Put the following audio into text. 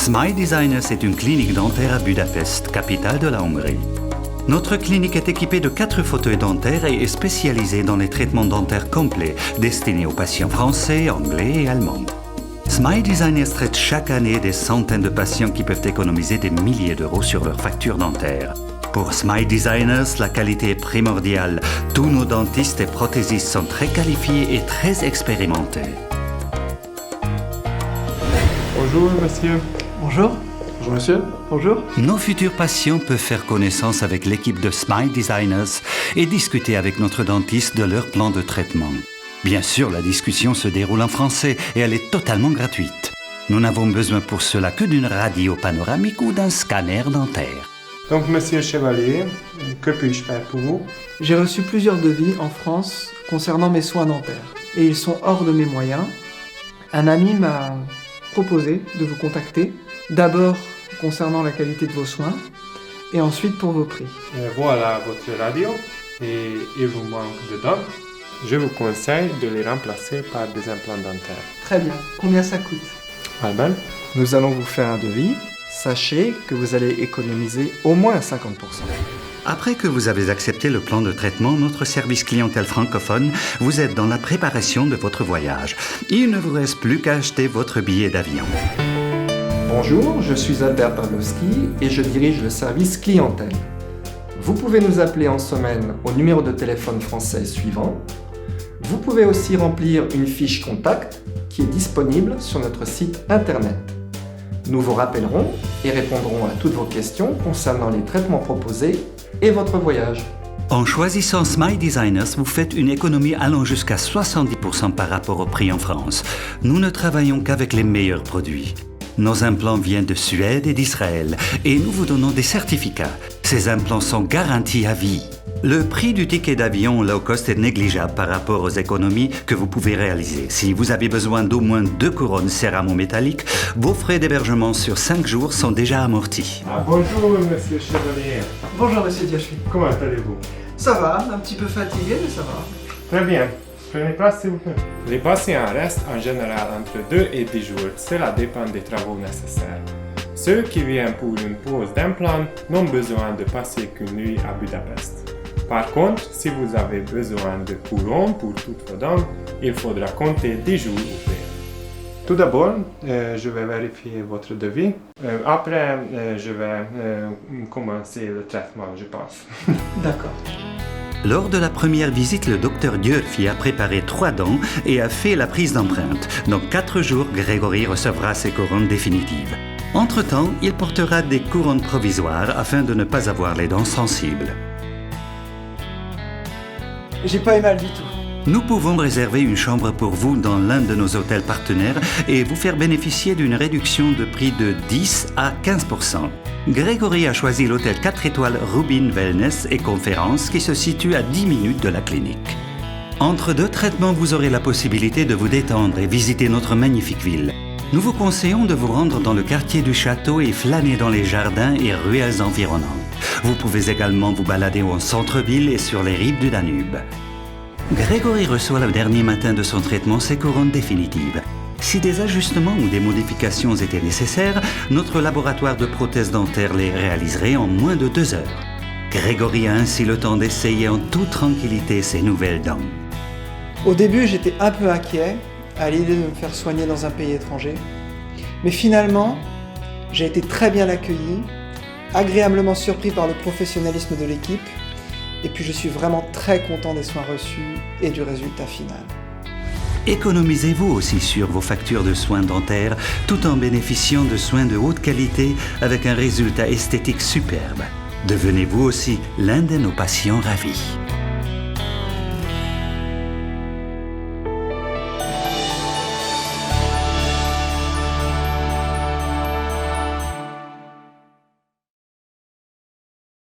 Smile Designers est une clinique dentaire à Budapest, capitale de la Hongrie. Notre clinique est équipée de 4 fauteuils dentaires et est spécialisée dans les traitements dentaires complets destinés aux patients français, anglais et allemands. Smile Designers traite chaque année des centaines de patients qui peuvent économiser des milliers d'euros sur leurs factures dentaires. Pour Smile Designers, la qualité est primordiale. Tous nos dentistes et prothésistes sont très qualifiés et très expérimentés. Bonjour monsieur. Bonjour. Bonjour monsieur. Bonjour. Nos futurs patients peuvent faire connaissance avec l'équipe de Smile Designers et discuter avec notre dentiste de leur plan de traitement. Bien sûr, la discussion se déroule en français et elle est totalement gratuite. Nous n'avons besoin pour cela que d'une radio panoramique ou d'un scanner dentaire. Donc monsieur Chevalier, que puis-je faire pour vous? J'ai reçu plusieurs devis en France concernant mes soins dentaires et ils sont hors de mes moyens. Un ami m'a proposé de vous contacter, d'abord concernant la qualité de vos soins et ensuite pour vos prix. Voilà votre radio et il vous manque de dents. Je vous conseille de les remplacer par des implants dentaires. Très bien. Combien ça coûte? Albert? Nous allons vous faire un devis. Sachez que vous allez économiser au moins 50%. Après que vous avez accepté le plan de traitement, notre service clientèle francophone vous aide dans la préparation de votre voyage. Il ne vous reste plus qu'à acheter votre billet d'avion. Bonjour, je suis Albert Pawlowski et je dirige le service clientèle. Vous pouvez nous appeler en semaine au numéro de téléphone français suivant. Vous pouvez aussi remplir une fiche contact qui est disponible sur notre site internet. Nous vous rappellerons et répondrons à toutes vos questions concernant les traitements proposés et votre voyage. En choisissant Smile Designers, vous faites une économie allant jusqu'à 70% par rapport au prix en France. Nous ne travaillons qu'avec les meilleurs produits. Nos implants viennent de Suède et d'Israël et nous vous donnons des certificats. Ces implants sont garantis à vie. Le prix du ticket d'avion low cost est négligeable par rapport aux économies que vous pouvez réaliser. Si vous avez besoin d'au moins 2 couronnes céramo-métalliques, vos frais d'hébergement sur 5 jours sont déjà amortis. Bonjour monsieur Chevalier. Bonjour Monsieur Diachy. Comment allez-vous? Ça va, un petit peu fatigué mais ça va. Très bien. Prenez place s'il vous plaît. Les patients restent en général entre 2 et 10 jours. Cela dépend des travaux nécessaires. Ceux qui viennent pour une pose d'implant n'ont besoin de passer qu'une nuit à Budapest. Par contre, si vous avez besoin de couronne pour toutes vos dents, il faudra compter 10 jours ou plus. Tout d'abord, je vais vérifier votre devis. Après, je vais commencer le traitement, je pense. D'accord. Lors de la première visite, le docteur Györfi a préparé 3 dents et a fait la prise d'empreinte. Dans 4 jours, Grégory recevra ses couronnes définitives. Entre-temps, il portera des couronnes provisoires afin de ne pas avoir les dents sensibles. J'ai pas eu mal du tout. Nous pouvons réserver une chambre pour vous dans l'un de nos hôtels partenaires et vous faire bénéficier d'une réduction de prix de 10 à 15%. Grégory a choisi l'hôtel 4 étoiles Rubin Wellness et Conférences qui se situe à 10 minutes de la clinique. Entre 2 traitements, vous aurez la possibilité de vous détendre et visiter notre magnifique ville. Nous vous conseillons de vous rendre dans le quartier du château et flâner dans les jardins et ruelles environnantes. Vous pouvez également vous balader au centre-ville et sur les rives du Danube. Grégory reçoit le dernier matin de son traitement ses couronnes définitives. Si des ajustements ou des modifications étaient nécessaires, notre laboratoire de prothèses dentaires les réaliserait en moins de 2 heures. Grégory a ainsi le temps d'essayer en toute tranquillité ses nouvelles dents. Au début, j'étais un peu inquiet à l'idée de me faire soigner dans un pays étranger. Mais finalement, j'ai été très bien accueilli, agréablement surpris par le professionnalisme de l'équipe, et puis je suis vraiment très content des soins reçus et du résultat final. Économisez-vous aussi sur vos factures de soins dentaires tout en bénéficiant de soins de haute qualité avec un résultat esthétique superbe. Devenez vous aussi l'un de nos patients ravis.